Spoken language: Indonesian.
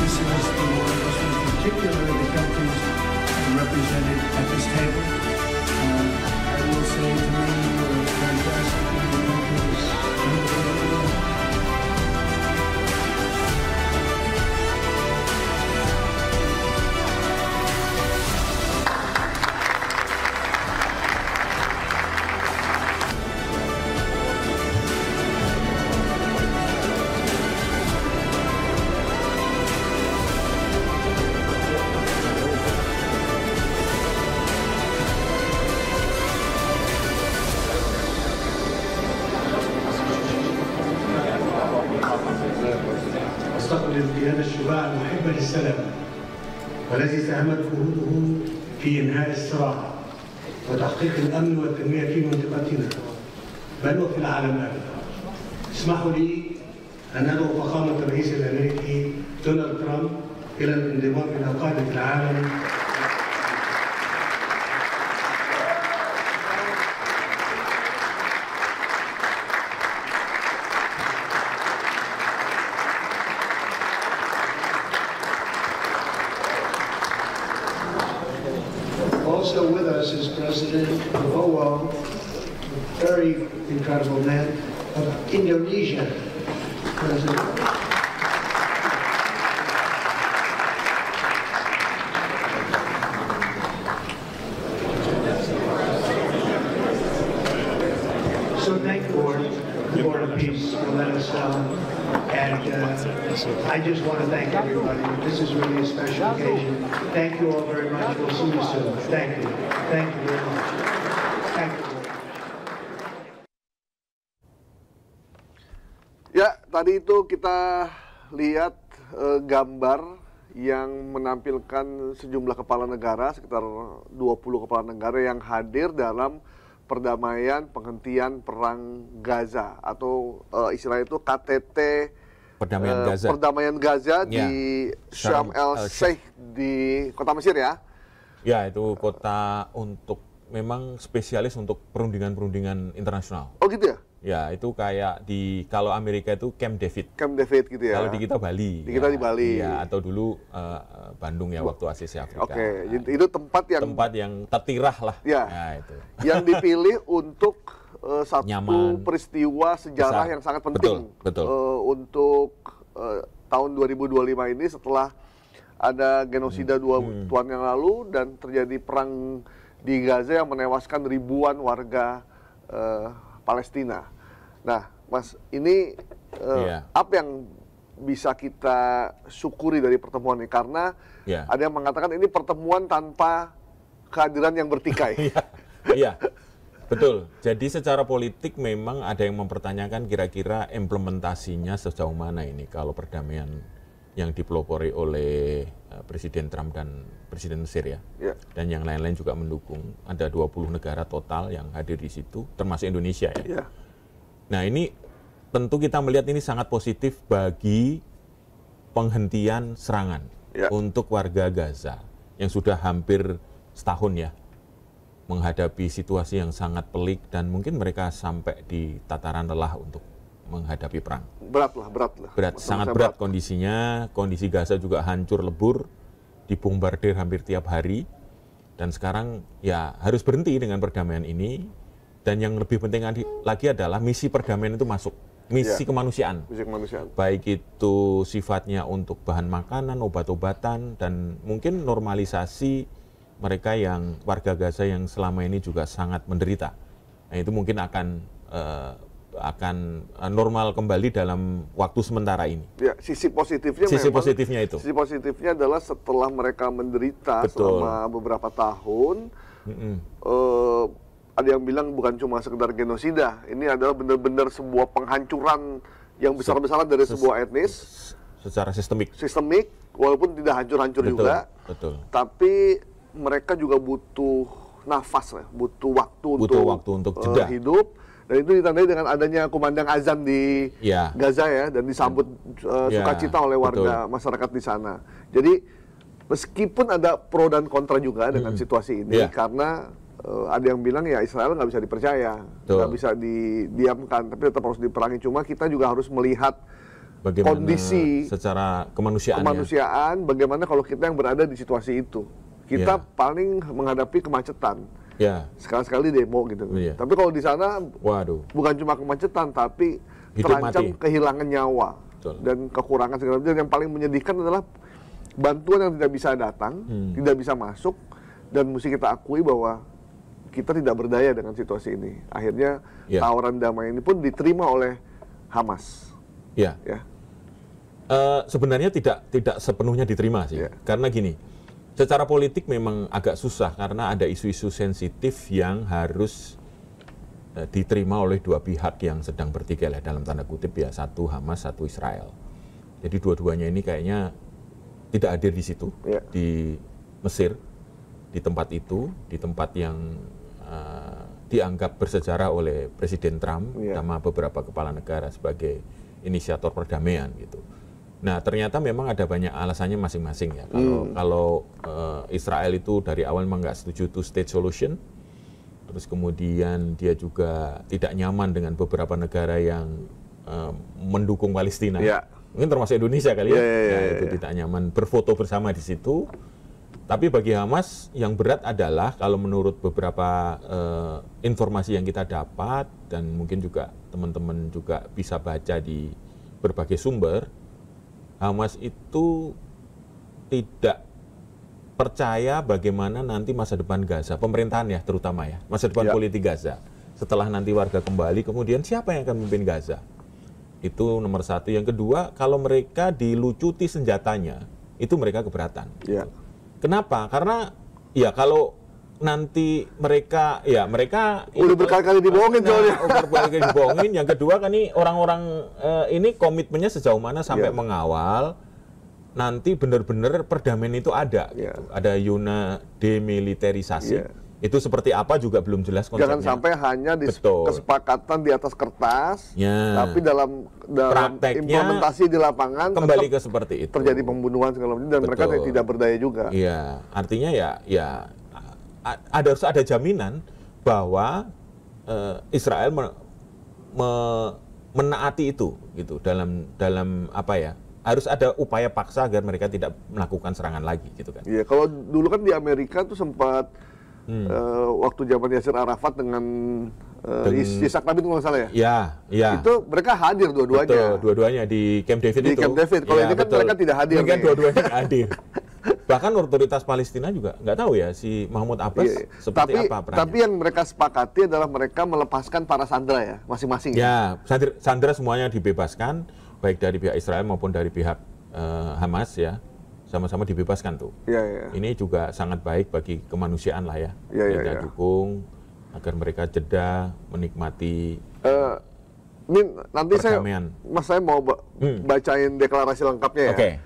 this was particularly the countries represented at this table. I will say to me, you were fantastic. استقبل القيادة الشجاع المحبة للسلام والذي ساهمت جهوده في إنهاء الصراع وتحقيق الأمن والتنمية في منطقتنا بل وفي العالم أجمع. اسمحوا لي أن أدعو فخامة الرئيس الأمريكي دونالد ترامب إلى الانضمام إلى قادة العالم. Also with us is President Prabowo, a very incredible man, of Indonesia. President. So thank the Board of Peace for letting us and I just want to thank everybody. This is really a special occasion. Thank you all very much. We'll see you soon. Thank you. Thank you very much. Thank you. Ya, tadi itu kita lihat gambar yang menampilkan sejumlah kepala negara, sekitar 20 kepala negara yang hadir dalam perdamaian penghentian perang Gaza atau istilah itu KTT Perdamaian Gaza ya, di Sharm el-Sheikh di kota Mesir ya. Ya, itu kota untuk memang spesialis untuk perundingan-perundingan internasional. Oh gitu ya? Ya, itu kayak di kalau Amerika itu Camp David. Camp David gitu ya. Kalau di kita Bali. Di kita di Bali. Ya, atau dulu Bandung ya waktu ACC Afrika. Oke, nah, itu tempat yang tertirah lah. Ya. Nah, itu. Yang dipilih untuk satu nyaman, peristiwa sejarah besar, yang sangat penting. Betul. Untuk tahun 2025 ini setelah ada genosida 2 tahun yang lalu dan terjadi perang di Gaza yang menewaskan ribuan warga Palestina. Nah, Mas, ini apa yang bisa kita syukuri dari pertemuan ini? Karena ada yang mengatakan ini pertemuan tanpa kehadiran yang bertikai. Iya, betul. Jadi secara politik memang ada yang mempertanyakan kira-kira implementasinya sejauh mana ini kalau perdamaian yang dipelopori oleh Presiden Trump dan Presiden Mesir ya. Dan yang lain-lain juga mendukung. Ada 20 negara total yang hadir di situ, termasuk Indonesia ya. Nah, ini tentu kita melihat ini sangat positif bagi penghentian serangan untuk warga Gaza yang sudah hampir setahun ya menghadapi situasi yang sangat pelik dan mungkin mereka sampai di tataran lelah untuk menghadapi perang. Berat lah. Sangat berat kondisinya. Kondisi Gaza juga hancur lebur, dibombardir hampir tiap hari. Dan sekarang ya harus berhenti dengan perdamaian ini. Dan yang lebih penting lagi adalah misi perdamaian itu masuk. Misi kemanusiaan. Baik itu sifatnya untuk bahan makanan, obat-obatan, dan mungkin normalisasi mereka yang warga Gaza yang selama ini juga sangat menderita. Nah, itu mungkin akan normal kembali dalam waktu sementara ini. Ya, sisi positifnya itu. Sisi positifnya adalah setelah mereka menderita selama beberapa tahun, ada yang bilang bukan cuma sekedar genosida, ini adalah benar-benar sebuah penghancuran yang besar-besaran dari sebuah etnis. Secara sistemik, walaupun tidak hancur-hancur juga. Betul. Tapi mereka juga butuh nafas, butuh waktu untuk jeda hidup. Dan itu ditandai dengan adanya kumandang azan di Gaza ya, dan disambut sukacita oleh warga masyarakat di sana. Jadi meskipun ada pro dan kontra juga dengan situasi ini, karena ada yang bilang ya Israel nggak bisa dipercaya, nggak bisa didiamkan, tapi tetap harus diperangi. Cuma kita juga harus melihat Bagaimana kondisi secara kemanusiaan, bagaimana kalau kita yang berada di situasi itu. Kita paling menghadapi kemacetan. Ya. Sekali-sekali demo gitu. Iya. Tapi kalau di sana Waduh. bukan cuma kemacetan, tapi Hidup terancam mati. kehilangan nyawa. Betul. Dan kekurangan segala macam. Yang paling menyedihkan adalah bantuan yang tidak bisa datang, tidak bisa masuk, dan mesti kita akui bahwa kita tidak berdaya dengan situasi ini. Akhirnya tawaran damai ini pun diterima oleh Hamas. Ya. Ya. Sebenarnya tidak sepenuhnya diterima sih, karena gini, secara politik memang agak susah karena ada isu-isu sensitif yang harus diterima oleh dua pihak yang sedang bertikai lah, dalam tanda kutip ya, satu Hamas, satu Israel. Jadi dua-duanya ini kayaknya tidak hadir di situ, di Mesir, di tempat itu, di tempat yang dianggap bersejarah oleh Presiden Trump sama beberapa kepala negara sebagai inisiator perdamaian gitu. Nah, ternyata memang ada banyak alasannya masing-masing ya. Kalau Israel itu dari awal memang nggak setuju two state solution, terus kemudian dia juga tidak nyaman dengan beberapa negara yang mendukung Palestina. Mungkin termasuk Indonesia kali ya. Itu tidak nyaman berfoto bersama di situ. Tapi bagi Hamas yang berat adalah kalau menurut beberapa informasi yang kita dapat dan mungkin juga teman-teman juga bisa baca di berbagai sumber, Hamas itu tidak percaya bagaimana nanti masa depan Gaza, pemerintahan ya terutama ya, masa depan politik Gaza. Setelah nanti warga kembali, kemudian siapa yang akan memimpin Gaza? Itu nomor satu. Yang kedua, kalau mereka dilucuti senjatanya, itu mereka keberatan. Kenapa? Karena ya kalau nanti mereka udah berkali-kali dibohongin soalnya. Berkali-kali dibohongin. Yang kedua kan ini orang-orang ini komitmennya sejauh mana sampai mengawal nanti benar-benar perdamaian itu ada gitu. Ada zona demilitarisasi. Itu seperti apa juga belum jelas konsepnya. Jangan sampai hanya kesepakatan di atas kertas, tapi dalam implementasi di lapangan kembali ke seperti itu. Terjadi pembunuhan segala macam dan mereka tidak berdaya juga. Iya, artinya ya harus ada jaminan bahwa Israel menaati itu gitu dalam apa ya? Harus ada upaya paksa agar mereka tidak melakukan serangan lagi gitu kan. Iya, kalau dulu kan di Amerika tuh sempat waktu zaman Yasir Arafat dengan Yitzhak Rabin kalau nggak salah ya. Iya. Itu mereka hadir dua-duanya. Betul, dua-duanya di Camp David itu. Di Camp David. Kalau ini kan mereka tidak hadir. Ini kan dua-duanya hadir. Bahkan otoritas Palestina juga nggak tahu ya si Mahmud Abbas seperti apa perannya. Tapi yang mereka sepakati adalah mereka melepaskan para sandera ya, masing-masing. Ya, sandera semuanya dibebaskan, baik dari pihak Israel maupun dari pihak Hamas ya. Sama-sama dibebaskan tuh. Ini juga sangat baik bagi kemanusiaan lah ya. Kita dukung agar mereka jeda menikmati ini nanti perdamaian. saya mau bacain deklarasi lengkapnya ya.